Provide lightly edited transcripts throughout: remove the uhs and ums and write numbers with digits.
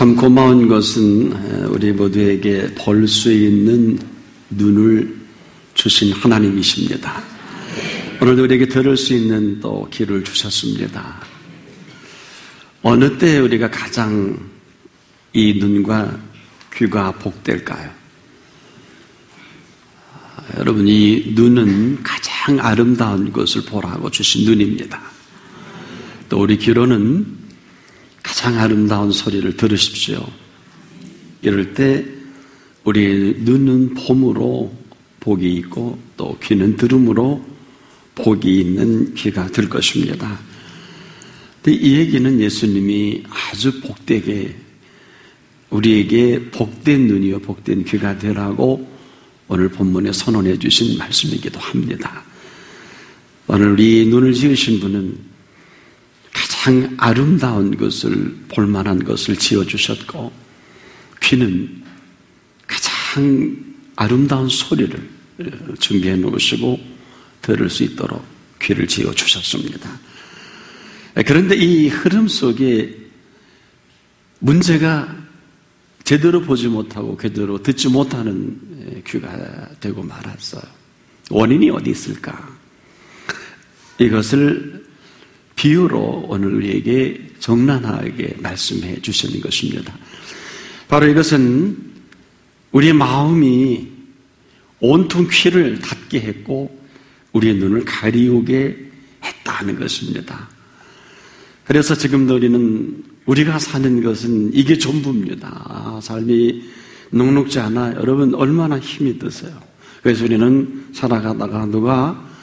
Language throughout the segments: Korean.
참 고마운 것은 우리 모두에게 볼 수 있는 눈을 주신 하나님이십니다. 오늘도 우리에게 들을 수 있는 또 귀를 주셨습니다. 어느 때 우리가 가장 이 눈과 귀가 복될까요? 여러분, 이 눈은 가장 아름다운 것을 보라고 주신 눈입니다. 또 우리 귀로는 가장 아름다운 소리를 들으십시오. 이럴 때 우리 눈은 봄으로 복이 있고 또 귀는 들음으로 복이 있는 귀가 될 것입니다. 근데 이 얘기는 예수님이 아주 복되게 우리에게 복된 눈이요 복된 귀가 되라고 오늘 본문에 선언해 주신 말씀이기도 합니다. 오늘 우리 눈을 지으신 분은 가장 아름다운 것을 볼만한 것을 지어주셨고 귀는 가장 아름다운 소리를 준비해 놓으시고 들을 수 있도록 귀를 지어주셨습니다. 그런데 이 흐름 속에 문제가 제대로 보지 못하고 제대로 듣지 못하는 귀가 되고 말았어요. 원인이 어디 있을까? 이것을 비유로 오늘 우리에게 적나라하게 말씀해 주시는 것입니다. 바로 이것은 우리의 마음이 온통 귀를 닫게 했고 우리의 눈을 가리우게 했다는 것입니다. 그래서 지금도 우리가 사는 것은 이게 전부입니다. 삶이 녹록지 않아 여러분 얼마나 힘이 드세요. 그래서 우리는 살아가다가 누가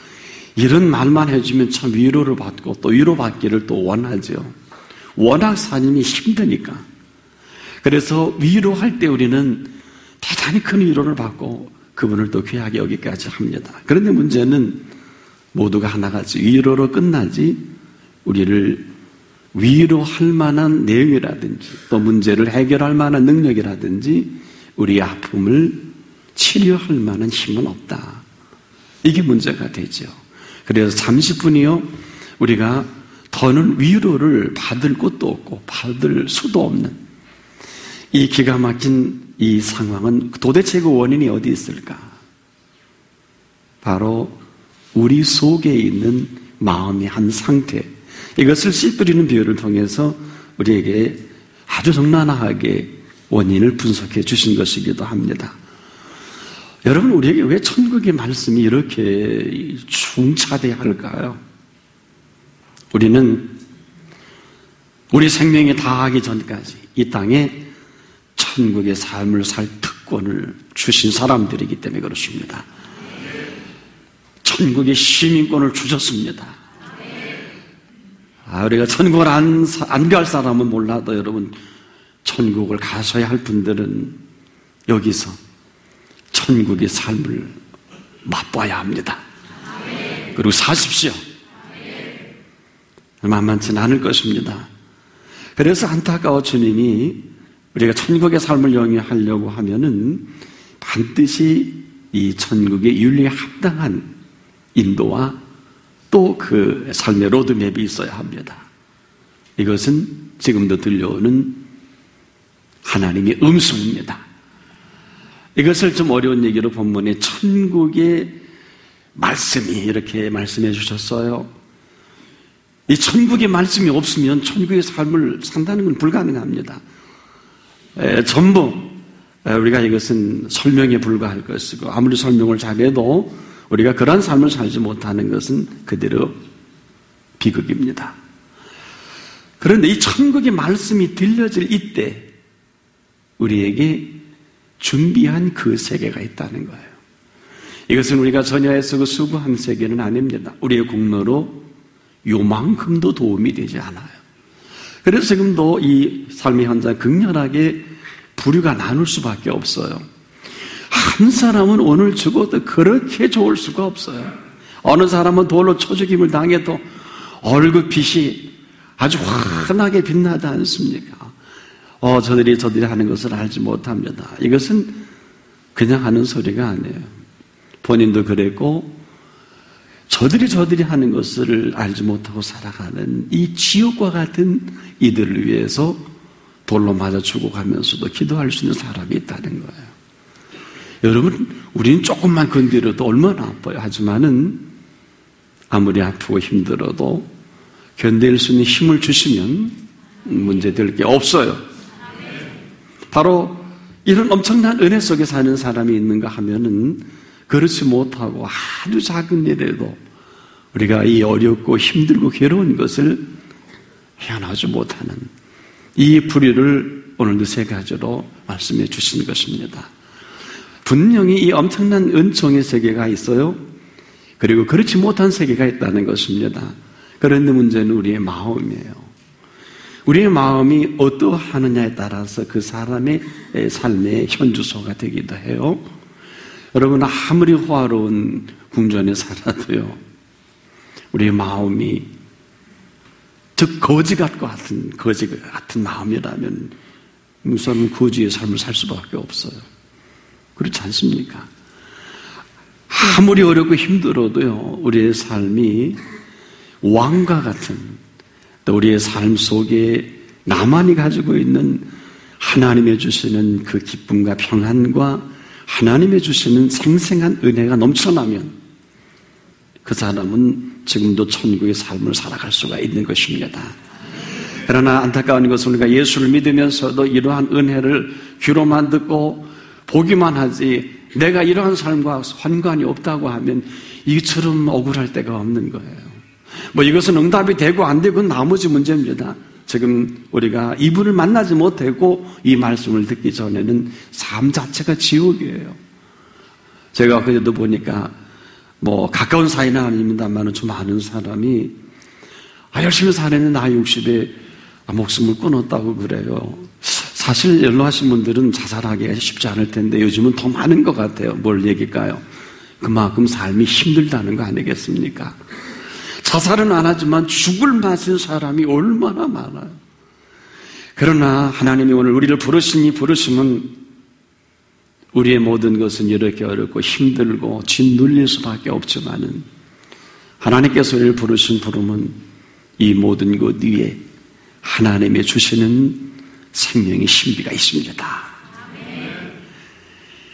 이런 말만 해주면 참 위로를 받고 또 위로받기를 또 원하죠. 워낙 삶이 힘드니까. 그래서 위로할 때 우리는 대단히 큰 위로를 받고 그분을 또 귀하게 여기까지 합니다. 그런데 문제는 모두가 하나같이 위로로 끝나지 우리를 위로할 만한 내용이라든지 또 문제를 해결할 만한 능력이라든지 우리의 아픔을 치료할 만한 힘은 없다. 이게 문제가 되죠. 그래서 30분이요 우리가 더는 위로를 받을 곳도 없고 받을 수도 없는 이 기가 막힌 이 상황은 도대체 그 원인이 어디 있을까? 바로 우리 속에 있는 마음의 한 상태, 이것을 씨 뿌리는 비유를 통해서 우리에게 아주 적나라하게 원인을 분석해 주신 것이기도 합니다. 여러분, 우리에게 왜 천국의 말씀이 이렇게 중차대해야 할까요? 우리는 우리 생명이 다하기 전까지 이 땅에 천국의 삶을 살 특권을 주신 사람들이기 때문에 그렇습니다. 천국의 시민권을 주셨습니다. 우리가 천국을 안 갈 사람은 몰라도 여러분, 천국을 가셔야 할 분들은 여기서 천국의 삶을 맛봐야 합니다. 그리고 사십시오. 만만치는 않을 것입니다. 그래서 안타까워 주님이 우리가 천국의 삶을 영위하려고 하면은 반드시 이 천국의 윤리에 합당한 인도와 또 그 삶의 로드맵이 있어야 합니다. 이것은 지금도 들려오는 하나님의 음성입니다. 이것을 좀 어려운 얘기로 본문에 천국의 말씀이 이렇게 말씀해 주셨어요. 이 천국의 말씀이 없으면 천국의 삶을 산다는 건 불가능합니다. 전부 우리가 이것은 설명에 불과할 것이고 아무리 설명을 잘해도 우리가 그런 삶을 살지 못하는 것은 그대로 비극입니다. 그런데 이 천국의 말씀이 들려질 이때 우리에게 준비한 그 세계가 있다는 거예요. 이것은 우리가 전혀 애쓰고 수고한 세계는 아닙니다. 우리의 공로로 요만큼도 도움이 되지 않아요. 그래서 지금도 이 삶의 현장 극렬하게 부류가 나눌 수밖에 없어요. 한 사람은 오늘 죽어도 그렇게 좋을 수가 없어요. 어느 사람은 돌로 쳐 죽임을 당해도 얼굴빛이 아주 환하게 빛나지 않습니까? 저들이 하는 것을 알지 못합니다. 이것은 그냥 하는 소리가 아니에요. 본인도 그랬고 저들이 하는 것을 알지 못하고 살아가는 이 지옥과 같은 이들을 위해서 돌로 맞아 죽어가면서도 기도할 수 있는 사람이 있다는 거예요. 여러분, 우리는 조금만 건드려도 얼마나 아파요. 하지만은 아무리 아프고 힘들어도 견딜 수 있는 힘을 주시면 문제될 게 없어요. 바로 이런 엄청난 은혜 속에 사는 사람이 있는가 하면은 그렇지 못하고 아주 작은 일에도 우리가 이 어렵고 힘들고 괴로운 것을 헤어나오지 못하는 이 불의를 오늘도 세 가지로 말씀해 주신 것입니다. 분명히 이 엄청난 은총의 세계가 있어요. 그리고 그렇지 못한 세계가 있다는 것입니다. 그런데 문제는 우리의 마음이에요. 우리의 마음이 어떠하느냐에 따라서 그 사람의 삶의 현주소가 되기도 해요. 여러분, 아무리 호화로운 궁전에 살아도요, 우리의 마음이 즉 거지 같은 마음이라면 무슨 거지의 삶을 살 수밖에 없어요. 그렇지 않습니까? 아무리 어렵고 힘들어도요, 우리의 삶이 왕과 같은, 또 우리의 삶 속에 나만이 가지고 있는 하나님의 주시는 그 기쁨과 평안과 하나님의 주시는 생생한 은혜가 넘쳐나면 그 사람은 지금도 천국의 삶을 살아갈 수가 있는 것입니다. 그러나 안타까운 것은 우리가 예수를 믿으면서도 이러한 은혜를 귀로만 듣고 보기만 하지 내가 이러한 삶과 환관이 없다고 하면 이처럼 억울할 데가 없는 거예요. 이것은 응답이 되고 안 되고 나머지 문제입니다. 지금 우리가 이분을 만나지 못하고 이 말씀을 듣기 전에는 삶 자체가 지옥이에요. 제가 그제도 보니까 가까운 사이는 아닙니다만 좀 아는 사람이 열심히 사는데 나이 60에 목숨을 끊었다고 그래요. 사실 연로하신 분들은 자살하기가 쉽지 않을 텐데 요즘은 더 많은 것 같아요. 뭘 얘기일까요? 그만큼 삶이 힘들다는 거 아니겠습니까? 자살은 안 하지만 죽을 맛인 사람이 얼마나 많아요. 그러나 하나님이 오늘 우리를 부르시니 부르심은 우리의 모든 것은 이렇게 어렵고 힘들고 짓눌릴 수밖에 없지만은 하나님께서 우리를 부르신 부름은 이 모든 것 위에 하나님의 주시는 생명의 신비가 있습니다.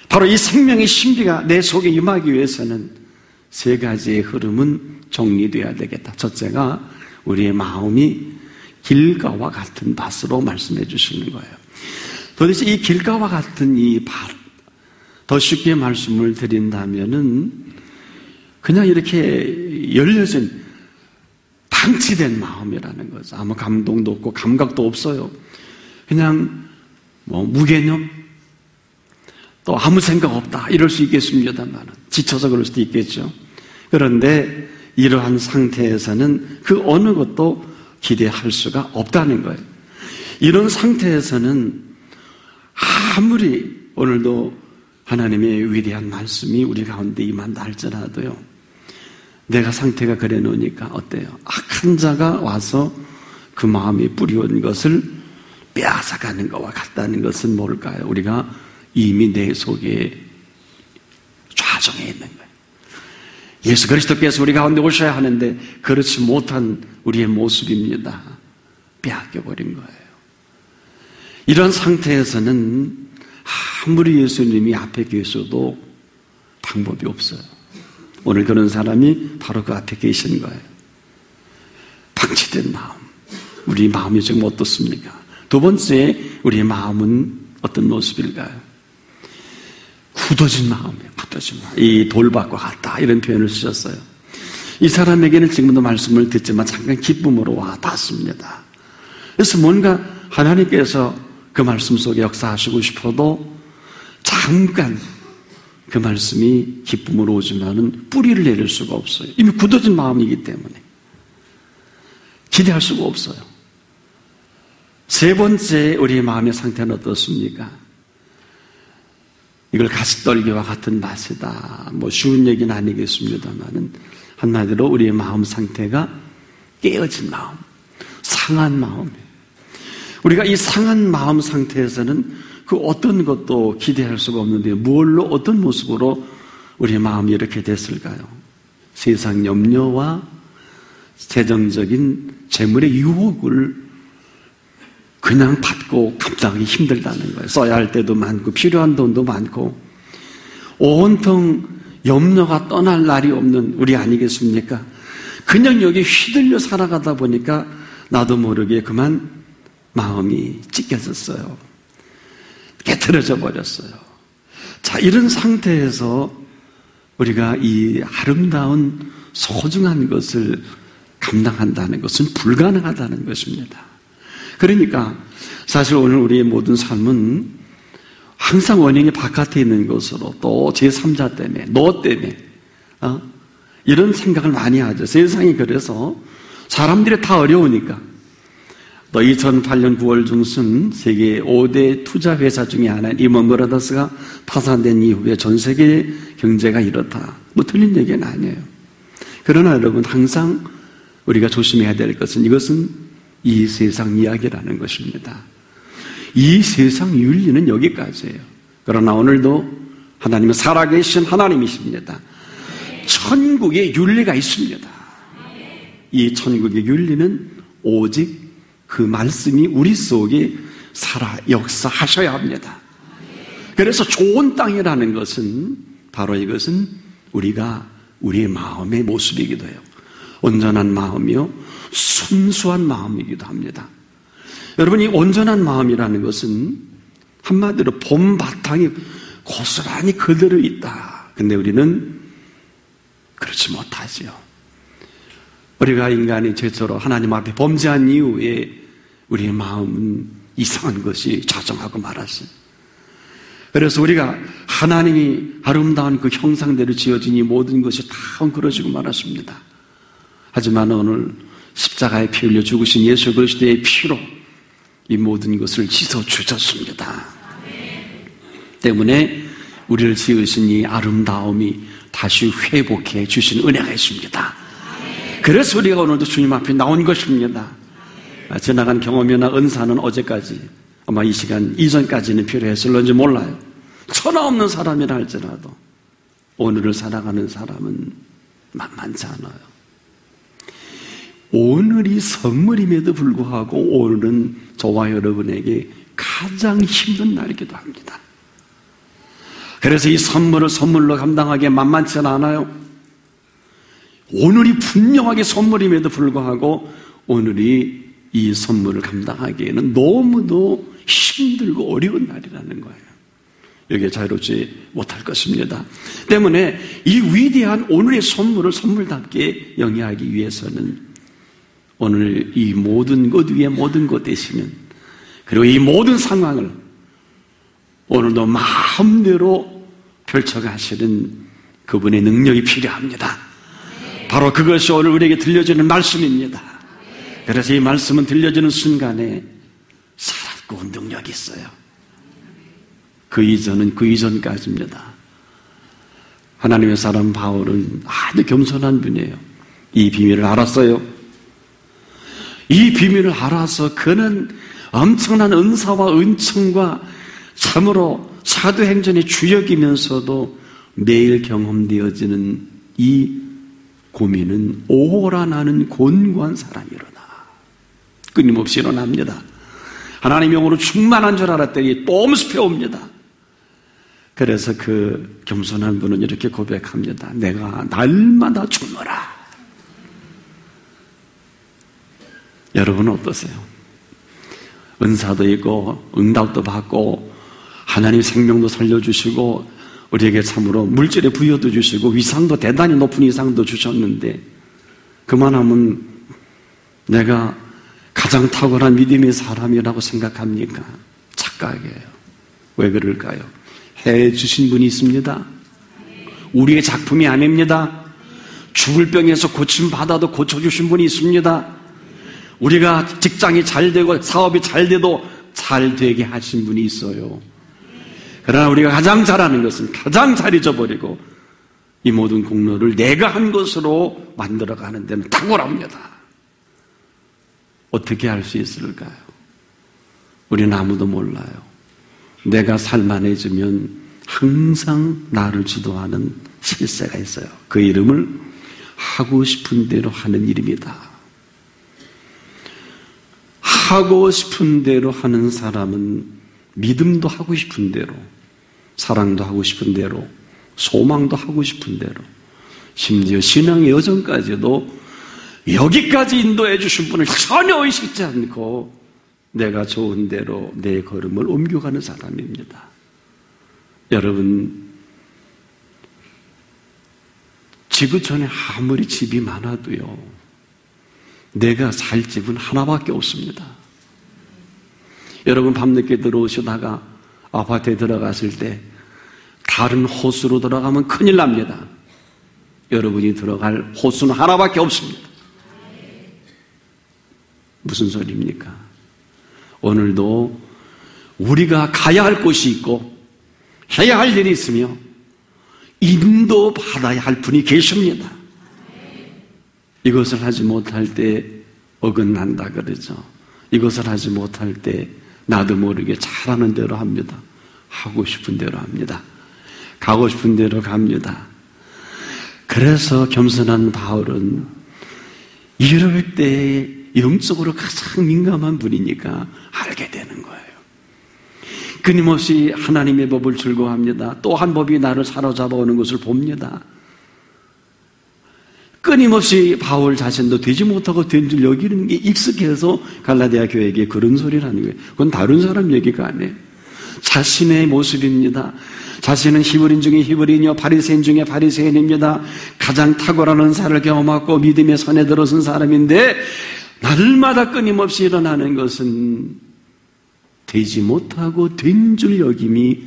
바로 이 생명의 신비가 내 속에 임하기 위해서는 세 가지의 흐름은 정리되어야 되겠다. 첫째가 우리의 마음이 길가와 같은 밭으로 말씀해 주시는 거예요. 도대체 이 길가와 같은 이 밭, 더 쉽게 말씀을 드린다면은 그냥 이렇게 열려진 방치된 마음이라는 거죠. 아무 감동도 없고 감각도 없어요. 그냥 무개념, 또 아무 생각 없다 이럴 수 있겠습니다만 지쳐서 그럴 수도 있겠죠. 그런데 이러한 상태에서는 그 어느 것도 기대할 수가 없다는 거예요. 이런 상태에서는 아무리 오늘도 하나님의 위대한 말씀이 우리 가운데 임한다 할지라도요, 내가 상태가 그래 놓으니까 어때요? 악한 자가 와서 그 마음에 뿌리온 것을 빼앗아가는 것과 같다는 것은 뭘까요? 우리가 이미 내 속에 좌정해 있는 거예요. 예수 그리스도께서 우리 가운데 오셔야 하는데 그렇지 못한 우리의 모습입니다. 빼앗겨버린 거예요. 이런 상태에서는 아무리 예수님이 앞에 계셔도 방법이 없어요. 오늘 그런 사람이 바로 그 앞에 계신 거예요. 방치된 마음. 우리 마음이 지금 어떻습니까? 두 번째, 우리의 마음은 어떤 모습일까요? 굳어진 마음이에요. 굳어진 마음. 이 돌밭과 같다 이런 표현을 쓰셨어요. 이 사람에게는 지금도 말씀을 듣지만 잠깐 기쁨으로 와 닿습니다. 그래서 뭔가 하나님께서 그 말씀 속에 역사하시고 싶어도 잠깐 그 말씀이 기쁨으로 오지만은 뿌리를 내릴 수가 없어요. 이미 굳어진 마음이기 때문에 기대할 수가 없어요. 세 번째, 우리의 마음의 상태는 어떻습니까? 이걸 가시떨기와 같은 맛이다. 쉬운 얘기는 아니겠습니다만은 한마디로 우리의 마음 상태가 깨어진 마음, 상한 마음이에요. 우리가 이 상한 마음 상태에서는 그 어떤 것도 기대할 수가 없는데 무엇로 어떤 모습으로 우리의 마음이 이렇게 됐을까요? 세상 염려와 재정적인 재물의 유혹을 그냥 받고 감당하기 힘들다는 거예요. 써야 할 때도 많고 필요한 돈도 많고 온통 염려가 떠날 날이 없는 우리 아니겠습니까? 그냥 여기 휘둘려 살아가다 보니까 나도 모르게 그만 마음이 찢겨졌어요. 깨트려져 버렸어요. 자, 이런 상태에서 우리가 이 아름다운 소중한 것을 감당한다는 것은 불가능하다는 것입니다. 그러니까 사실 오늘 우리의 모든 삶은 항상 원인이 바깥에 있는 것으로 또 제3자 때문에, 너 때문에 이런 생각을 많이 하죠. 세상이 그래서 사람들이 다 어려우니까. 또 2008년 9월 중순 세계 5대 투자 회사 중에 하나인 리먼 브라더스가 파산된 이후에 전 세계 경제가 이렇다. 뭐 틀린 얘기는 아니에요. 그러나 여러분 항상 우리가 조심해야 될 것은 이것은 이 세상 이야기라는 것입니다. 이 세상 윤리는 여기까지예요. 그러나 오늘도 하나님은 살아계신 하나님이십니다. 천국의 윤리가 있습니다. 이 천국의 윤리는 오직 그 말씀이 우리 속에 살아 역사하셔야 합니다. 그래서 좋은 땅이라는 것은 바로 이것은 우리의 마음의 모습이기도 해요. 온전한 마음이요 순수한 마음이기도 합니다. 여러분, 이 온전한 마음이라는 것은 한마디로 봄 바탕이 고스란히 그대로 있다. 근데 우리는 그렇지 못하지요. 우리가 인간이 최초로 하나님 앞에 범죄한 이후에 우리의 마음은 이상한 것이 자정하고 말았어요. 그래서 우리가 하나님이 아름다운 그 형상대로 지어진 이 모든 것이 다 엉클어지고 말았습니다. 하지만 오늘 십자가에 피 흘려 죽으신 예수 그리스도의 피로 이 모든 것을 씻어주셨습니다. 때문에 우리를 지으신 이 아름다움이 다시 회복해 주신 은혜가 있습니다. 그래서 우리가 오늘도 주님 앞에 나온 것입니다. 지나간 경험이나 은사는 어제까지, 아마 이 시간 이전까지는 필요했을런지 몰라요. 천하 없는 사람이라 할지라도 오늘을 살아가는 사람은 만만치 않아요. 오늘이 선물임에도 불구하고 오늘은 저와 여러분에게 가장 힘든 날이기도 합니다. 그래서 이 선물을 선물로 감당하기에 만만치 않아요. 오늘이 분명하게 선물임에도 불구하고 오늘이 이 선물을 감당하기에는 너무도 힘들고 어려운 날이라는 거예요. 여기에 자유롭지 못할 것입니다. 때문에 이 위대한 오늘의 선물을 선물답게 영위하기 위해서는 오늘 이 모든 것 위에 모든 것 되시는, 그리고 이 모든 상황을 오늘도 마음대로 펼쳐가시는 그분의 능력이 필요합니다. 바로 그것이 오늘 우리에게 들려주는 말씀입니다. 그래서 이 말씀은 들려주는 순간에 살았고 능력이 있어요. 그 이전은 그 이전까지입니다. 하나님의 사람 바울은 아주 겸손한 분이에요. 이 비밀을 알았어요. 이 비밀을 알아서 그는 엄청난 은사와 은총과 참으로 사도행전의 주역이면서도 매일 경험되어지는 이 고민은 오호라 나는 곤고한 사람이로다. 끊임없이 일어납니다. 하나님 영으로 충만한 줄 알았더니 또 엄습해 옵니다. 그래서 그 겸손한 분은 이렇게 고백합니다. 내가 날마다 죽노라. 여러분은 어떠세요? 은사도 있고 응답도 받고 하나님 생명도 살려주시고 우리에게 참으로 물질의 부여도 주시고 위상도 대단히 높은 위상도 주셨는데 그만하면 내가 가장 탁월한 믿음의 사람이라고 생각합니까? 착각이에요. 왜 그럴까요? 해주신 분이 있습니다. 우리의 작품이 아닙니다. 죽을 병에서 고침받아도 고쳐주신 분이 있습니다. 우리가 직장이 잘 되고 사업이 잘 돼도 잘 되게 하신 분이 있어요. 그러나 우리가 가장 잘하는 것은 가장 잘 잊어버리고 이 모든 공로를 내가 한 것으로 만들어가는 데는 탁월합니다. 어떻게 할 수 있을까요? 우리는 아무도 몰라요. 내가 살만해지면 항상 나를 주도하는 실세가 있어요. 그 이름을 하고 싶은 대로 하는 일입니다. 하고 싶은 대로 하는 사람은 믿음도 하고 싶은 대로, 사랑도 하고 싶은 대로, 소망도 하고 싶은 대로, 심지어 신앙의 여정까지도 여기까지 인도해 주신 분을 전혀 의식지 않고 내가 좋은 대로 내 걸음을 옮겨가는 사람입니다. 여러분, 지구촌에 아무리 집이 많아도요, 내가 살 집은 하나밖에 없습니다. 여러분, 밤늦게 들어오시다가 아파트에 들어갔을 때 다른 호수로 들어가면 큰일 납니다. 여러분이 들어갈 호수는 하나밖에 없습니다. 무슨 소리입니까? 오늘도 우리가 가야 할 곳이 있고 해야 할 일이 있으며 인도받아야 할 분이 계십니다. 이것을 하지 못할 때 어긋난다 그러죠. 이것을 하지 못할 때 나도 모르게 잘하는 대로 합니다. 하고 싶은 대로 합니다. 가고 싶은 대로 갑니다. 그래서 겸손한 바울은 이럴 때 영적으로 가장 민감한 분이니까 알게 되는 거예요. 끊임없이 하나님의 법을 즐거워합니다. 또 한 법이 나를 사로잡아 오는 것을 봅니다. 끊임없이 바울 자신도 되지 못하고 된 줄 여기는 게 익숙해서 갈라디아 교회에게 그런 소리를 하는 거예요. 그건 다른 사람 얘기가 아니에요. 자신의 모습입니다. 자신은 히브리인 중에 히브리인이요 바리새인 중에 바리새인입니다. 가장 탁월한 은사를 경험하고 믿음의 선에 들어선 사람인데 날마다 끊임없이 일어나는 것은 되지 못하고 된 줄 여김이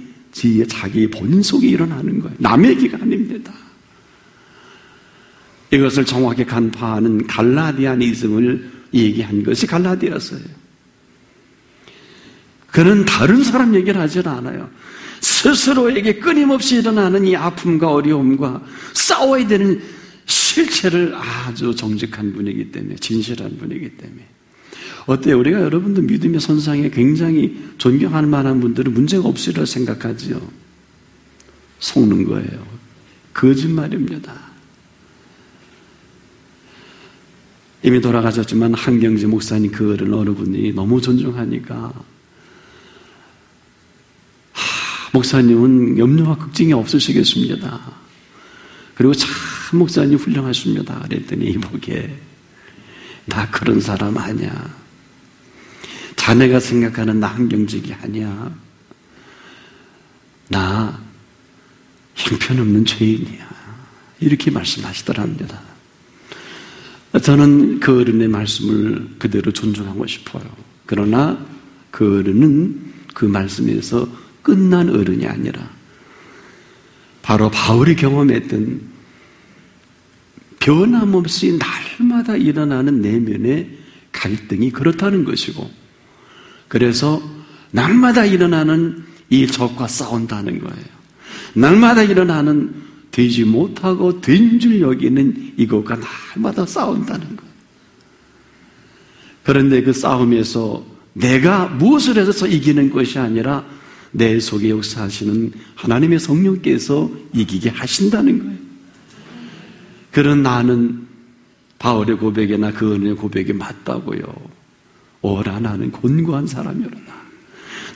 자기 본 속에 일어나는 거예요. 남의 얘기가 아닙니다. 이것을 정확히 간파하는 갈라디아니즘을 얘기한 것이 갈라디아서예요. 그는 다른 사람 얘기를 하질 않아요. 스스로에게 끊임없이 일어나는 이 아픔과 어려움과 싸워야 되는 실체를 아주 정직한 분이기 때문에, 진실한 분이기 때문에. 어때요? 우리가 여러분들 믿음의 선상에 굉장히 존경할 만한 분들은 문제가 없으리라 생각하지요. 속는 거예요. 거짓말입니다. 이미 돌아가셨지만 한경지 목사님 그를 어느 분이 너무 존중하니까 목사님은 염려와 걱정이 없으시겠습니다. 그리고 참 목사님 훌륭하십니다. 그랬더니 이보게 나 그런 사람 아니야. 자네가 생각하는 나 한경직이 아니야. 나 형편없는 죄인이야. 이렇게 말씀하시더랍니다. 저는 그 어른의 말씀을 그대로 존중하고 싶어요. 그러나 그 어른은 그 말씀에서 끝난 어른이 아니라 바로 바울이 경험했던 변함없이 날마다 일어나는 내면의 갈등이 그렇다는 것이고, 그래서 날마다 일어나는 이 적과 싸운다는 거예요. 날마다 일어나는 되지 못하고 된 줄 여기는 이것과 날마다 싸운다는 거예요. 그런데 그 싸움에서 내가 무엇을 해서 이기는 것이 아니라 내 속에 역사하시는 하나님의 성령께서 이기게 하신다는 거예요. 그런 나는 바울의 고백이나 그 은혜의 고백이 맞다고요. 오라 나는 곤고한 사람이로다.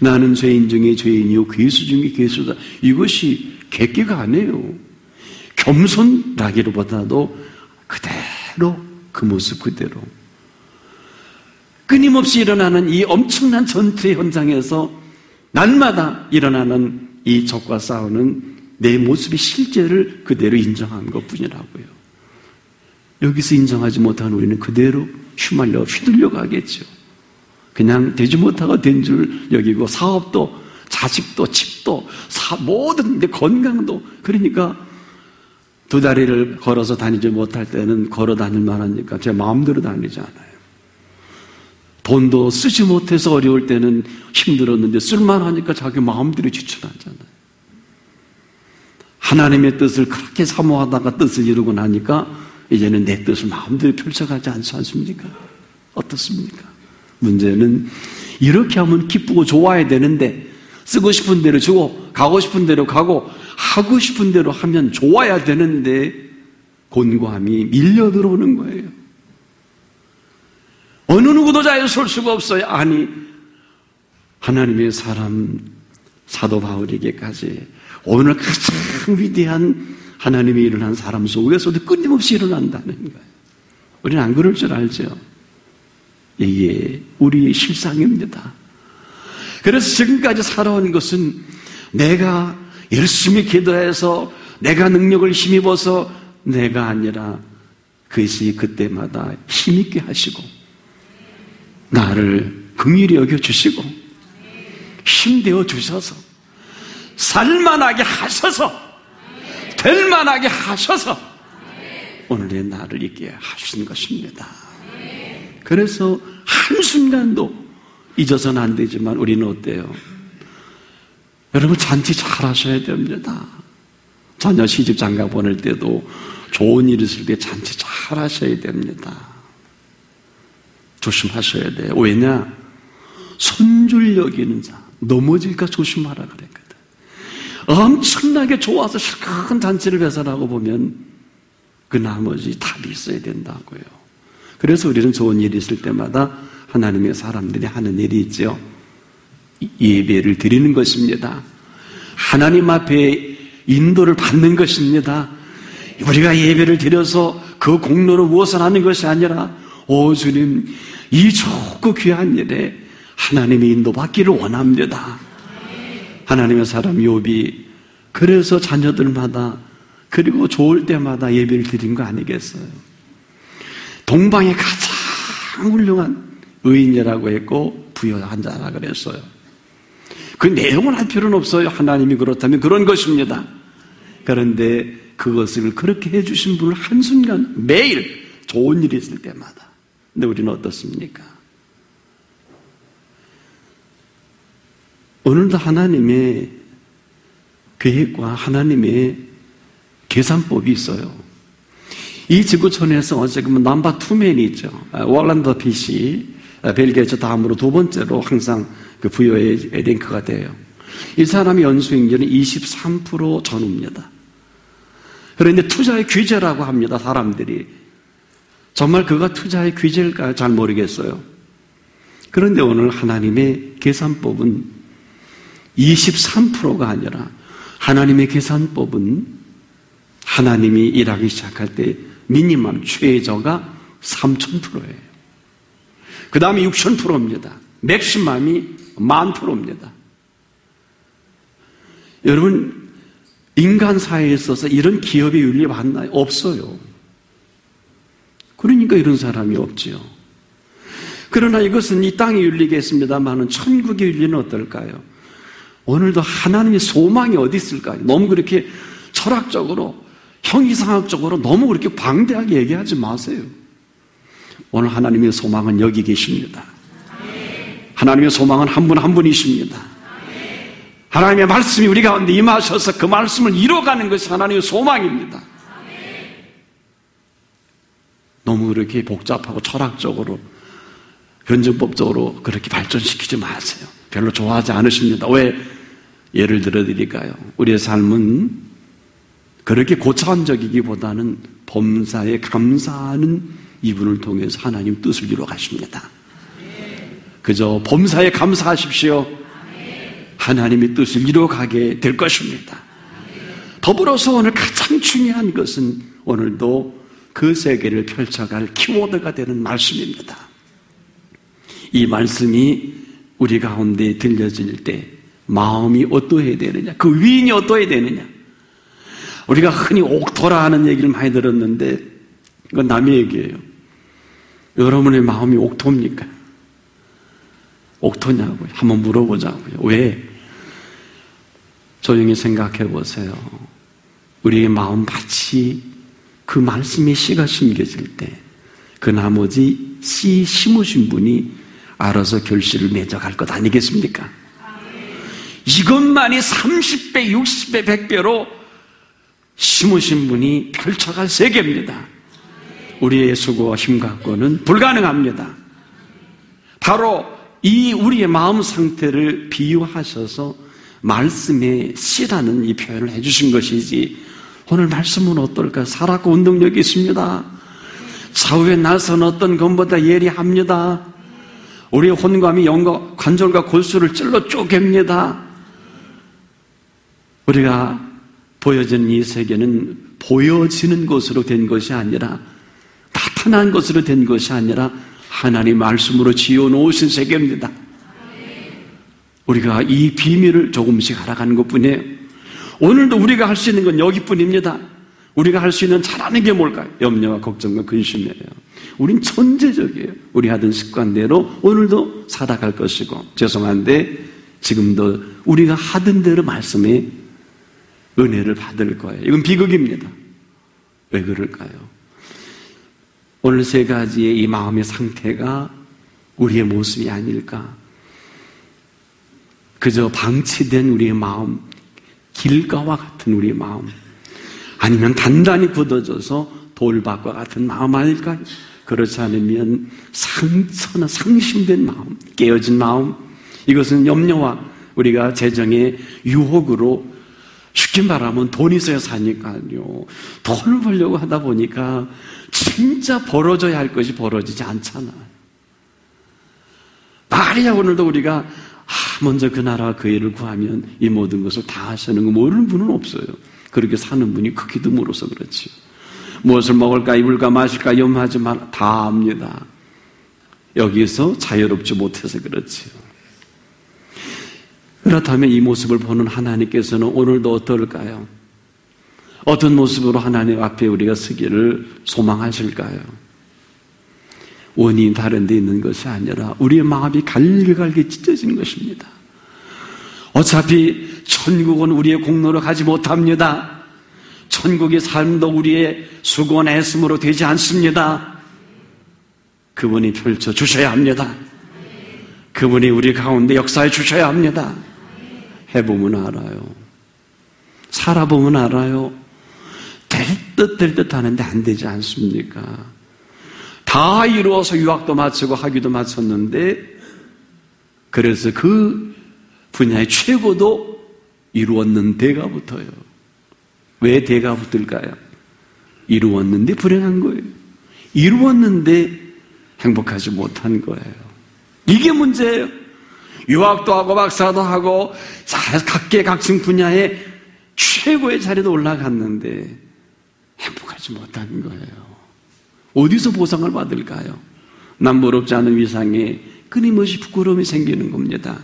나는 죄인 중에 죄인이요 괴수 중에 괴수다. 이것이 객기가 아니에요. 겸손라기보다도 그대로 그 모습 그대로 끊임없이 일어나는 이 엄청난 전투의 현장에서 날마다 일어나는 이 적과 싸우는 내 모습의 실제를 그대로 인정한 것뿐이라고요. 여기서 인정하지 못한 우리는 그대로 휘말려 휘둘려 가겠죠. 그냥 되지 못하고 된 줄 여기고 사업도 자식도 집도 모든 내 건강도, 그러니까 두 다리를 걸어서 다니지 못할 때는 걸어 다닐 만하니까 제 마음대로 다니지 않아요. 돈도 쓰지 못해서 어려울 때는 힘들었는데 쓸만하니까 자기 마음대로 지출하잖아요. 하나님의 뜻을 그렇게 사모하다가 뜻을 이루고 나니까 이제는 내 뜻을 마음대로 펼쳐가지 않지 않습니까? 어떻습니까? 문제는 이렇게 하면 기쁘고 좋아야 되는데 쓰고 싶은 대로 주고 가고 싶은 대로 가고 하고 싶은 대로 하면 좋아야 되는데 곤고함이 밀려 들어오는 거예요. 어느 누구도 자유에 설 수가 없어요. 아니, 하나님의 사람 사도 바울에게까지 오늘 가장 위대한 하나님이 일어난 사람 속에서도 끊임없이 일어난다는 거예요. 우리는 안 그럴 줄 알죠. 이게 우리의 실상입니다. 그래서 지금까지 살아온 것은 내가 열심히 기도해서 내가 능력을 힘입어서 내가 아니라 그것이 그때마다 힘있게 하시고 나를 긍휼히 여겨주시고 힘되어 주셔서 살만하게 하셔서 될만하게 하셔서 오늘의 나를 있게 하신 것입니다. 그래서 한순간도 잊어서는 안 되지만 우리는 어때요? 여러분 잔치 잘 하셔야 됩니다. 자녀 시집 장가 보낼 때도 좋은 일 있을 때 잔치 잘 하셔야 됩니다. 조심하셔야 돼요. 왜냐? 손줄 여기는 자 넘어질까 조심하라 그랬거든. 엄청나게 좋아서 실컷 잔치를 배설하고 보면 그 나머지 답이 있어야 된다고요. 그래서 우리는 좋은 일이 있을 때마다 하나님의 사람들이 하는 일이 있죠. 예배를 드리는 것입니다. 하나님 앞에 인도를 받는 것입니다. 우리가 예배를 드려서 그 공로로 무엇을 하는 것이 아니라 오 주님 이 좋고 귀한 일에 하나님의 인도받기를 원합니다. 하나님의 사람 욥이 그래서 자녀들마다 그리고 좋을 때마다 예배를 드린 거 아니겠어요? 동방의 가장 훌륭한 의인이라고 했고 부유한 자라 그랬어요. 그 내용을 할 필요는 없어요. 하나님이 그렇다면 그런 것입니다. 그런데 그것을 그렇게 해주신 분을 한순간 매일 좋은 일이 있을 때마다. 근데 우리는 어떻습니까? 오늘도 하나님의 계획과 하나님의 계산법이 있어요. 이 지구촌에서 어쨌든 넘버 투맨이 있죠. 월란더 빛이 벨게이츠 다음으로 두 번째로 항상 그 부여의 랭크가 돼요. 이 사람의 연수익률은 23% 전후입니다. 그런데 투자의 귀재라고 합니다. 사람들이. 정말 그가 투자의 귀재일까 잘 모르겠어요. 그런데 오늘 하나님의 계산법은 23%가 아니라 하나님의 계산법은 하나님이 일하기 시작할 때 미니멈 최저가 3,000%예요. 그 다음에 6,000%입니다. 맥시멈이 10,000%입니다. 여러분 인간 사회에 있어서 이런 기업의 윤리 맞나요? 없어요. 그러니까 이런 사람이 없지요. 그러나 이것은 이 땅의 윤리겠습니다만은 천국의 윤리는 어떨까요? 오늘도 하나님의 소망이 어디 있을까요? 너무 그렇게 철학적으로 형이상학적으로 너무 그렇게 방대하게 얘기하지 마세요. 오늘 하나님의 소망은 여기 계십니다. 하나님의 소망은 한 분 한 분이십니다. 하나님의 말씀이 우리 가운데 임하셔서 그 말씀을 이뤄가는 것이 하나님의 소망입니다. 너무 그렇게 복잡하고 철학적으로 변증법적으로 그렇게 발전시키지 마세요. 별로 좋아하지 않으십니다. 왜? 예를 들어 드릴까요? 우리의 삶은 그렇게 고차원적이기보다는 범사에 감사하는 이분을 통해서 하나님 뜻을 이루어 가십니다. 그저 범사에 감사하십시오. 하나님의 뜻을 이루어가게 될 것입니다. 더불어서 오늘 가장 중요한 것은 오늘도 그 세계를 펼쳐갈 키워드가 되는 말씀입니다. 이 말씀이 우리 가운데 들려질 때 마음이 어떠해야 되느냐, 그 위인이 어떠해야 되느냐. 우리가 흔히 옥토라 하는 얘기를 많이 들었는데 그건 남의 얘기예요. 여러분의 마음이 옥토입니까? 옥토냐고요. 한번 물어보자고요. 왜? 조용히 생각해 보세요. 우리의 마음 밭이 그 말씀의 씨가 심겨질 때 그 나머지 씨 심으신 분이 알아서 결실을 맺어갈 것 아니겠습니까? 이것만이 30배, 60배, 100배로 심으신 분이 펼쳐갈 세계입니다. 우리의 수고와 힘 갖고는 불가능합니다. 바로 이 우리의 마음 상태를 비유하셔서 말씀의 씨라는 이 표현을 해주신 것이지 오늘 말씀은 어떨까? 살았고 운동력이 있습니다. 사후에 나선 어떤 것보다 예리합니다. 우리의 혼감이 영과 관절과 골수를 찔러 쪼갭니다. 우리가 보여지는 이 세계는 보여지는 것으로 된 것이 아니라, 나타난 것으로 된 것이 아니라 하나님 말씀으로 지어놓으신 세계입니다. 우리가 이 비밀을 조금씩 알아가는 것뿐이에요. 오늘도 우리가 할 수 있는 건 여기뿐입니다. 우리가 할 수 있는 잘하는 게 뭘까요? 염려와 걱정과 근심이에요. 우린 천재적이에요. 우리 하던 습관대로 오늘도 살아갈 것이고, 죄송한데 지금도 우리가 하던 대로 말씀에 은혜를 받을 거예요. 이건 비극입니다. 왜 그럴까요? 오늘 세 가지의 이 마음의 상태가 우리의 모습이 아닐까? 그저 방치된 우리의 마음, 길가와 같은 우리의 마음, 아니면 단단히 굳어져서 돌밭과 같은 마음 아닐까요? 그렇지 않으면 상처나 상심된 마음, 깨어진 마음, 이것은 염려와 우리가 재정의 유혹으로, 쉽게 말하면 돈 있어야 사니까요, 돈을 벌려고 하다 보니까 진짜 벌어져야 할 것이 벌어지지 않잖아. 말이야 오늘도 우리가 먼저 그 나라와 그 일을 구하면 이 모든 것을 다 하시는 거 모르는 분은 없어요. 그렇게 사는 분이 크게 드물어서 그렇지요. 무엇을 먹을까 입을까 마실까 염하지 마라, 다 압니다. 여기에서 자유롭지 못해서 그렇지요. 그렇다면 이 모습을 보는 하나님께서는 오늘도 어떨까요? 어떤 모습으로 하나님 앞에 우리가 서기를 소망하실까요? 원인이 다른 데 있는 것이 아니라 우리의 마음이 갈기갈기 찢어지는 것입니다. 어차피 천국은 우리의 공로로 가지 못합니다. 천국의 삶도 우리의 수고나 애씀으로 되지 않습니다. 그분이 펼쳐주셔야 합니다. 그분이 우리 가운데 역사해 주셔야 합니다. 해보면 알아요. 살아보면 알아요. 될 듯 하는데 안 되지 않습니까? 다 이루어서 유학도 마치고 학위도 마쳤는데, 그래서 그 분야의 최고도 이루었는데가 붙어요. 왜 대가 붙을까요? 이루었는데 불행한 거예요. 이루었는데 행복하지 못한 거예요. 이게 문제예요. 유학도 하고 박사도 하고 각계각층 분야의 최고의 자리도 올라갔는데 행복하지 못한 거예요. 어디서 보상을 받을까요? 남부럽지 않은 위상에 끊임없이 부끄러움이 생기는 겁니다.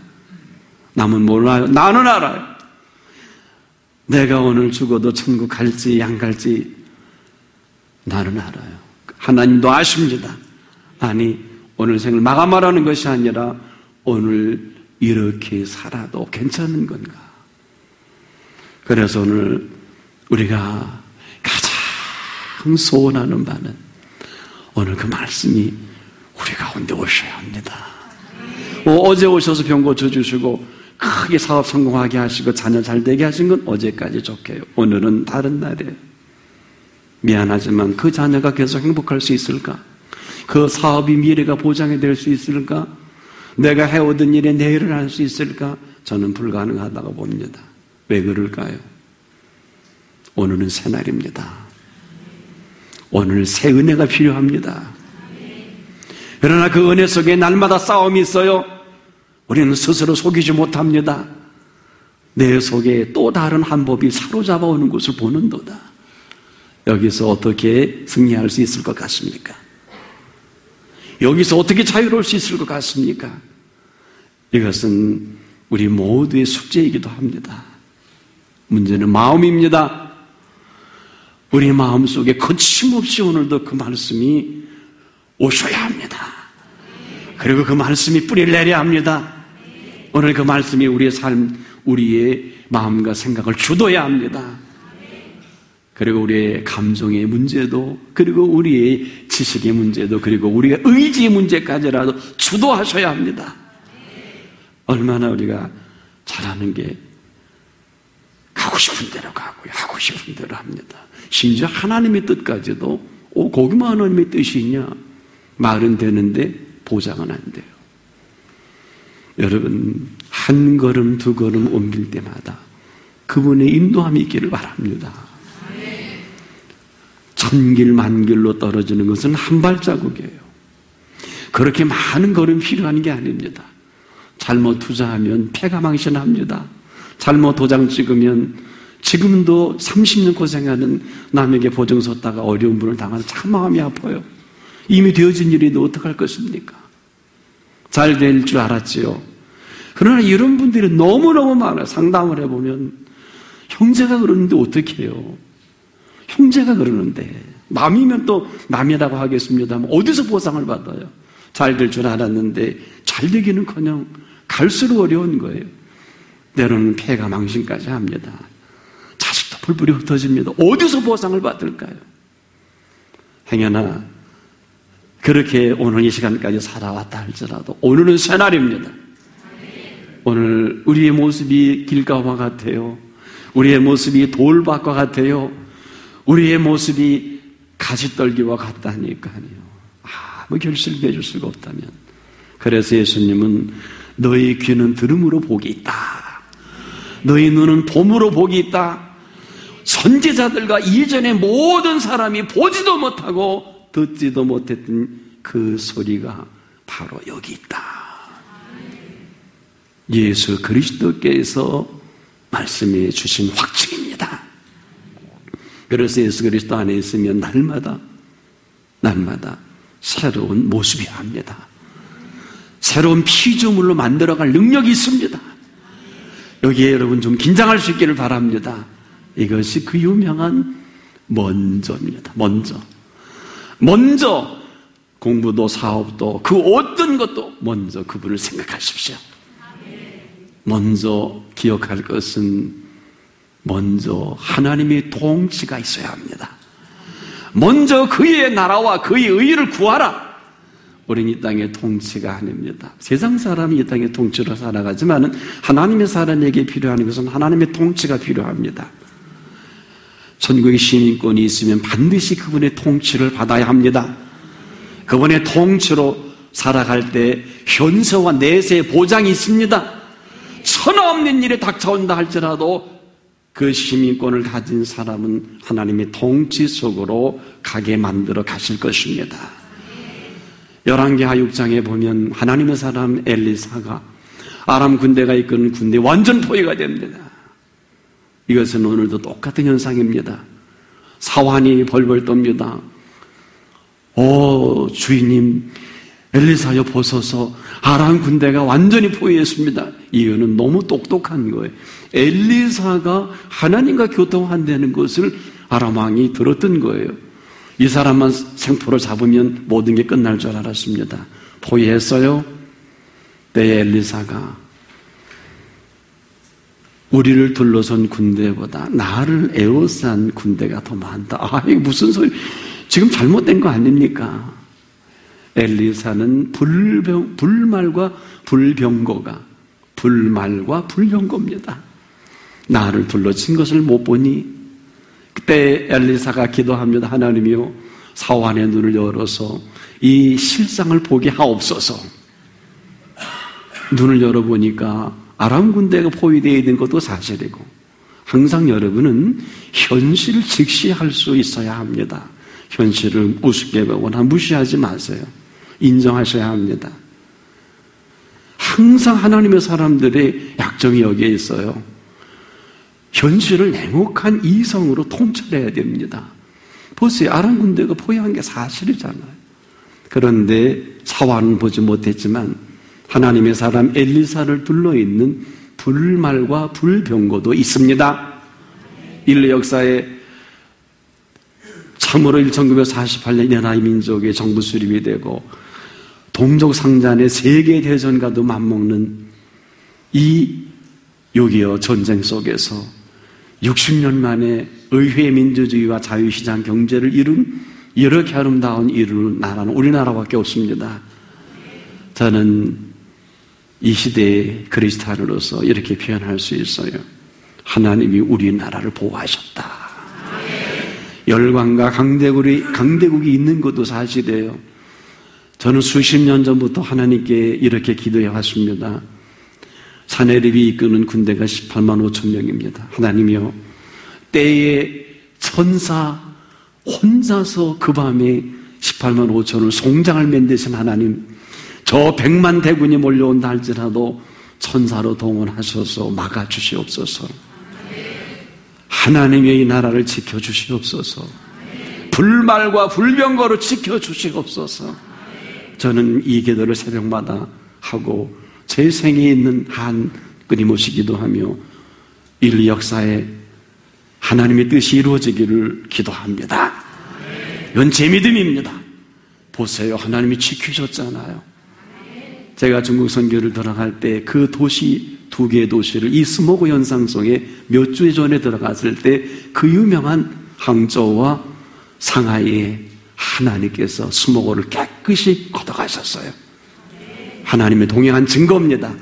남은 몰라요. 나는 알아요. 내가 오늘 죽어도 천국 갈지 안 갈지 나는 알아요. 하나님도 아십니다. 아니, 오늘 생을 마감하라는 것이 아니라 오늘 이렇게 살아도 괜찮은 건가? 그래서 오늘 우리가 가장 소원하는 바는 오늘 그 말씀이 우리 가운데 오셔야 합니다. 어제 오셔서 병 고쳐주시고 크게 사업 성공하게 하시고 자녀 잘 되게 하신 건 어제까지 좋게요. 오늘은 다른 날이에요. 미안하지만 그 자녀가 계속 행복할 수 있을까? 그 사업이 미래가 보장이 될 수 있을까? 내가 해오던 일에 내일을 할 수 있을까? 저는 불가능하다고 봅니다. 왜 그럴까요? 오늘은 새날입니다. 오늘 새 은혜가 필요합니다. 그러나 그 은혜 속에 날마다 싸움이 있어요. 우리는 스스로 속이지 못합니다. 내 속에 또 다른 한 법이 사로잡아 오는 것을 보는도다. 여기서 어떻게 승리할 수 있을 것 같습니까? 여기서 어떻게 자유로울 수 있을 것 같습니까? 이것은 우리 모두의 숙제이기도 합니다. 문제는 마음입니다. 우리 마음속에 거침없이 오늘도 그 말씀이 오셔야 합니다. 그리고 그 말씀이 뿌리를 내려야 합니다. 오늘 그 말씀이 우리의 삶, 우리의 마음과 생각을 주도해야 합니다. 그리고 우리의 감정의 문제도, 그리고 우리의 지식의 문제도, 그리고 우리의 의지의 문제까지라도 주도하셔야 합니다. 얼마나 우리가 잘하는 게 가고 싶은 대로 가고요, 하고 싶은 대로 합니다. 심지어 하나님의 뜻까지도 거기만 하나님의 뜻이 있냐? 말은 되는데 보장은 안 돼요. 여러분, 한 걸음 두 걸음 옮길 때마다 그분의 인도함이 있기를 바랍니다. 천길 만길로 떨어지는 것은 한 발자국이에요. 그렇게 많은 걸음 필요한 게 아닙니다. 잘못 투자하면 패가망신합니다. 잘못 도장 찍으면 지금도 30년 고생하는 남에게 보증 섰다가 어려운 분을 당하는 참 마음이 아파요. 이미 되어진 일이도 어떡할 것입니까? 잘 될 줄 알았지요. 그러나 이런 분들이 너무너무 많아요. 상담을 해보면 형제가 그러는데 어떻게 해요? 형제가 그러는데 남이면 또 남이라고 하겠습니다만 어디서 보상을 받아요? 잘 될 줄 알았는데 잘 되기는커녕 갈수록 어려운 거예요. 때로는 폐가 망신까지 합니다. 자식도 불불이 흩어집니다. 어디서 보상을 받을까요? 행여나 그렇게 오늘 이 시간까지 살아왔다 할지라도 오늘은 새날입니다. 오늘 우리의 모습이 길가와 같아요. 우리의 모습이 돌밭과 같아요. 우리의 모습이 가시떨기와 같다니까요. 아무 결실을 맺을 수가 없다면. 그래서 예수님은 너희 귀는 들음으로 복이 있다. 너희 눈은 봄으로 복이 있다. 선지자들과 이전의 모든 사람이 보지도 못하고 듣지도 못했던 그 소리가 바로 여기 있다. 예수 그리스도께서 말씀해 주신 확증입니다. 그래서 예수 그리스도 안에 있으면 날마다 새로운 모습이어야 합니다. 새로운 피조물로 만들어갈 능력이 있습니다. 여기에 여러분 좀 긴장할 수 있기를 바랍니다. 이것이 그 유명한 먼저입니다. 먼저 공부도 사업도 그 어떤 것도 먼저 그분을 생각하십시오. 먼저 기억할 것은 먼저 하나님의 통치가 있어야 합니다. 먼저 그의 나라와 그의 의를 구하라. 우리는 이 땅의 통치가 아닙니다. 세상 사람이 이 땅의 통치로 살아가지만 하나님의 사람에게 필요한 것은 하나님의 통치가 필요합니다. 천국의 시민권이 있으면 반드시 그분의 통치를 받아야 합니다. 그분의 통치로 살아갈 때 현세와 내세의 보장이 있습니다. 천하 없는 일이 닥쳐온다 할지라도 그 시민권을 가진 사람은 하나님의 통치 속으로 가게 만들어 가실 것입니다. 열왕기하 6장에 보면 하나님의 사람 엘리사가 아람 군대가 이끄는 군대 완전 포위가 됩니다. 이것은 오늘도 똑같은 현상입니다. 사환이 벌벌 떱니다. 주인님, 엘리사여 보소서, 아람 군대가 완전히 포위했습니다. 이유는 너무 똑똑한 거예요. 엘리사가 하나님과 교통한다는 것을 아람 왕이 들었던 거예요. 이 사람만 생포로 잡으면 모든 게 끝날 줄 알았습니다. 포위했어요. 때에 엘리사가 우리를 둘러선 군대보다 나를 에워싼 군대가 더 많다. 이게 무슨 소리? 지금 잘못된 거 아닙니까? 엘리사는 불말과 불병거입니다. 나를 둘러친 것을 못 보니 그때 엘리사가 기도합니다. 하나님이여, 사환의 눈을 열어서 이 실상을 보게 하옵소서. 눈을 열어보니까 아람 군대가 포위되어 있는 것도 사실이고, 항상 여러분은 현실을 직시할 수 있어야 합니다. 현실을 우습게 보거나 무시하지 마세요. 인정하셔야 합니다. 항상 하나님의 사람들의 약점이 여기에 있어요. 현실을 냉혹한 이성으로 통찰해야 됩니다. 보세요. 아람 군대가 포위한 게 사실이잖아요. 그런데 사환은 보지 못했지만 하나님의 사람 엘리사를 둘러있는 불말과 불병거도 있습니다. 인류 역사에 참으로 1948년 연하의 민족의 정부 수립이 되고 동족 상잔의 세계대전과도 맞먹는 이 6.25 전쟁 속에서 60년 만에 의회 민주주의와 자유시장 경제를 이룬 이렇게 아름다운 이룬 나라는 우리나라밖에 없습니다. 저는 이 시대의 그리스도인으로서 이렇게 표현할 수 있어요. 하나님이 우리나라를 보호하셨다. 열강과 강대국이 있는 것도 사실이에요. 저는 수십 년 전부터 하나님께 이렇게 기도해 왔습니다. 사내립이 이끄는 군대가 18만 5천 명입니다. 하나님이여, 때에 천사 혼자서 그 밤에 18만 5천을 송장을 만드신 하나님, 저 100만 대군이 몰려온다 할지라도 천사로 동원하셔서 막아주시옵소서. 하나님의 이 나라를 지켜주시옵소서. 불말과 불병거로 지켜주시옵소서. 저는 이 기도를 새벽마다 하고 제 생에 있는 한 끊임없이 기도하며 인류 역사에 하나님의 뜻이 이루어지기를 기도합니다. 이건 제 믿음입니다. 보세요, 하나님이 지키셨잖아요. 제가 중국 선교를 들어갈 때 그 도시, 2개의 도시를 이 스모그 현상 속에 몇 주 전에 들어갔을 때 그 유명한 항저우와 상하이에 하나님께서 스모그를 깨끗이 걷어가셨어요. 하나님의 동행한 증거입니다.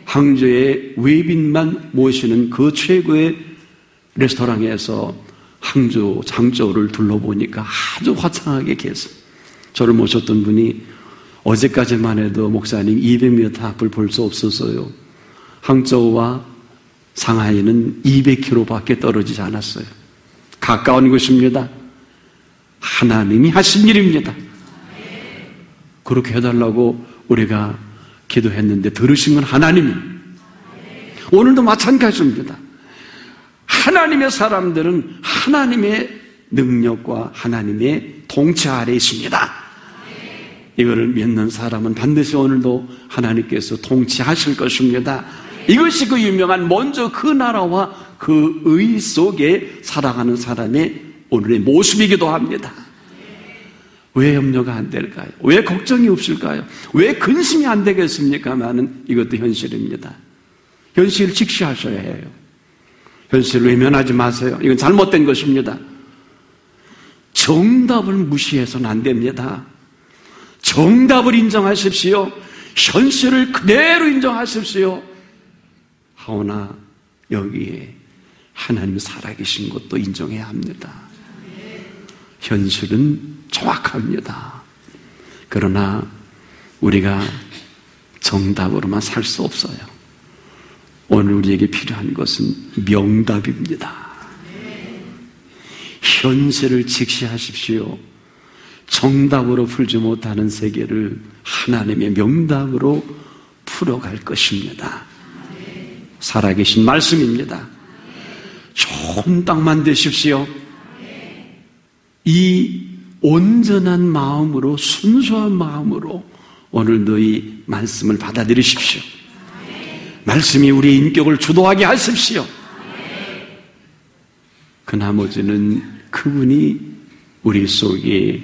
항저우의 외빈만 모시는 그 최고의 레스토랑에서 항저우, 장저우를 둘러보니까 아주 화창하게 계세요. 저를 모셨던 분이 어제까지만 해도 목사님 200m 앞을 볼 수 없어서요. 항저우와 상하이는 200km밖에 떨어지지 않았어요. 가까운 곳입니다. 하나님이 하신 일입니다. 그렇게 해달라고 우리가 기도했는데 들으신 건 하나님이. 오늘도 마찬가지입니다. 하나님의 사람들은 하나님의 능력과 하나님의 통치 아래에 있습니다. 이거를 믿는 사람은 반드시 오늘도 하나님께서 통치하실 것입니다. 이것이 그 유명한 먼저 그 나라와 그 의 속에 살아가는 사람의 오늘의 모습이기도 합니다. 왜 염려가 안 될까요? 왜 걱정이 없을까요? 왜 근심이 안 되겠습니까만은 이것도 현실입니다. 현실을 직시하셔야 해요. 현실을 외면하지 마세요. 이건 잘못된 것입니다. 정답을 무시해서는 안 됩니다. 정답을 인정하십시오. 현실을 그대로 인정하십시오. 하오나 여기에 하나님이 살아계신 것도 인정해야 합니다. 현실은 정확합니다. 그러나 우리가 정답으로만 살 수 없어요. 오늘 우리에게 필요한 것은 명답입니다. 현실을 직시하십시오. 정답으로 풀지 못하는 세계를 하나님의 명답으로 풀어갈 것입니다. 살아계신 말씀입니다. 좋은 땅만 되십시오. 이 온전한 마음으로, 순수한 마음으로 오늘도 이 말씀을 받아들이십시오. 말씀이 우리의 인격을 주도하게 하십시오. 그 나머지는 그분이 우리 속에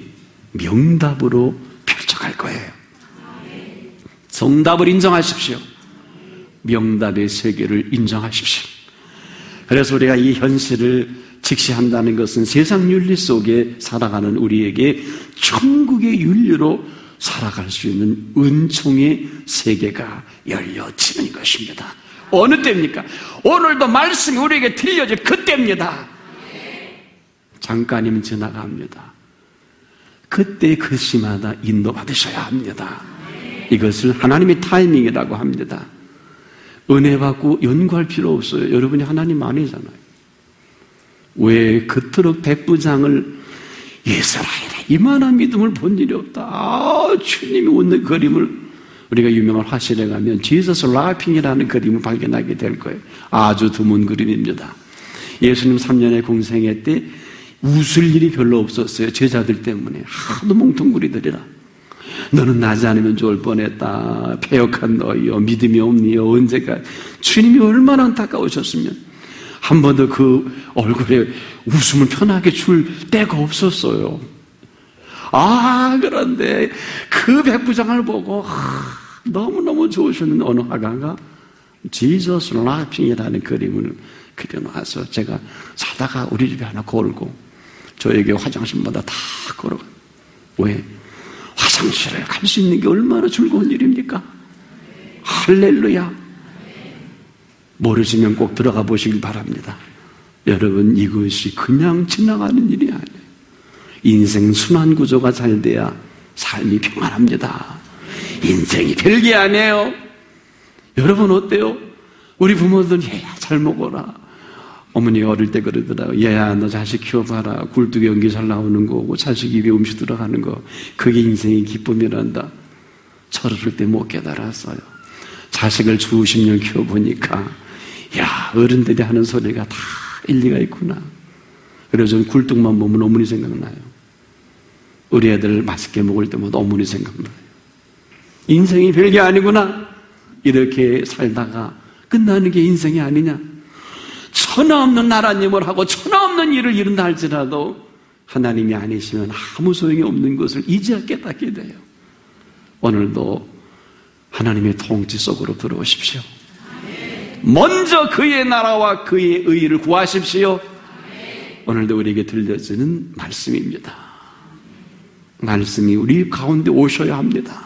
명답으로 펼쳐갈 거예요. 정답을 인정하십시오. 명답의 세계를 인정하십시오. 그래서 우리가 이 현실을 직시한다는 것은 세상 윤리 속에 살아가는 우리에게 천국의 윤리로 살아갈 수 있는 은총의 세계가 열려지는 것입니다. 어느 때입니까? 오늘도 말씀이 우리에게 들려질 그때입니다. 잠깐이면 지나갑니다. 그때 그 시마다 인도받으셔야 합니다. 이것을 하나님의 타이밍이라고 합니다. 은혜 받고 연구할 필요 없어요. 여러분이 하나님 아니잖아요. 왜 그토록 백부장을 이스라엘에 이만한 믿음을 본 일이 없다. 주님이 웃는 그림을 우리가 유명한 화실에 가면 Jesus Laughing이라는 그림을 발견하게 될 거예요. 아주 드문 그림입니다. 예수님 3년의 공생애 때 웃을 일이 별로 없었어요. 제자들 때문에 하도 뭉뚱그리더리라. 너는 나지 않으면 좋을 뻔했다. 패역한 너희여, 믿음이 없니요. 언제까. 주님이 얼마나 안타까우셨으면 한 번도 그 얼굴에 웃음을 편하게 줄 때가 없었어요. 그런데 그 백부장을 보고 너무너무 좋으셨는 어느 화가가 Jesus Laughing이라는 그림을 그려놔서 제가 사다가 우리 집에 하나 걸고 저에게 화장실마다 다 걸어가. 왜? 화장실에 갈 수 있는 게 얼마나 즐거운 일입니까? 할렐루야. 모르시면 꼭 들어가 보시길 바랍니다. 여러분, 이것이 그냥 지나가는 일이 아니에요. 인생 순환 구조가 잘 돼야 삶이 평안합니다. 인생이 별게 아니에요. 여러분 어때요? 우리 부모들 잘 먹어라. 어머니 어릴 때 그러더라고요. 얘야, 너 자식 키워봐라. 굴뚝에 연기 잘 나오는 거고 자식 입에 음식 들어가는 거, 그게 인생의 기쁨이란다. 철어를 때 못 깨달았어요. 자식을 수십 년 키워보니까 야, 어른들이 하는 소리가 다 일리가 있구나. 그래서 저는 굴뚝만 보면 어머니 생각나요. 우리 애들 맛있게 먹을 때마다 어머니 생각나요. 인생이 별게 아니구나. 이렇게 살다가 끝나는 게 인생이 아니냐. 천하 없는 나라님을 하고 천하 없는 일을 이룬다 할지라도 하나님이 아니시면 아무 소용이 없는 것을 이제야 깨닫게 돼요. 오늘도 하나님의 통치 속으로 들어오십시오. 먼저 그의 나라와 그의 의의를 구하십시오. 오늘도 우리에게 들려지는 말씀입니다. 말씀이 우리 가운데 오셔야 합니다.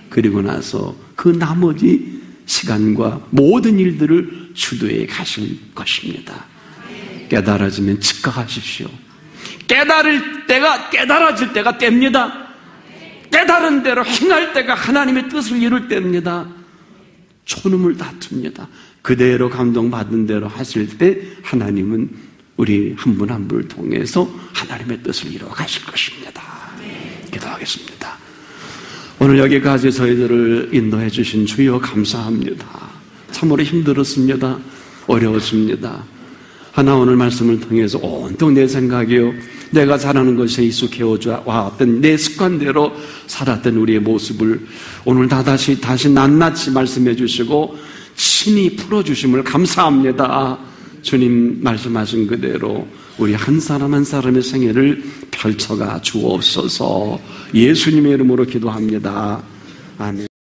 그리고 나서 그 나머지 시간과 모든 일들을 주도해 가실 것입니다. 깨달아지면 즉각하십시오. 깨달아질 때가 때입니다. 깨달은 대로 행할 때가 하나님의 뜻을 이룰 때입니다. 초놈을 다툽니다. 그대로 감동받은 대로 하실 때 하나님은 우리 한 분 한 분을 통해서 하나님의 뜻을 이루어 가실 것입니다. 기도하겠습니다. 오늘 여기까지 저희들을 인도해 주신 주여 감사합니다. 참으로 힘들었습니다. 어려웠습니다. 하나 오늘 말씀을 통해서 온통 내 생각이요, 내가 잘하는 것에 익숙해 왔던 내 습관대로 살았던 우리의 모습을 오늘 다시 낱낱이 말씀해 주시고 친히 풀어주심을 감사합니다. 주님 말씀하신 그대로 우리 한 사람 한 사람의 생애를 펼쳐가 주옵소서. 예수님의 이름으로 기도합니다. 아멘.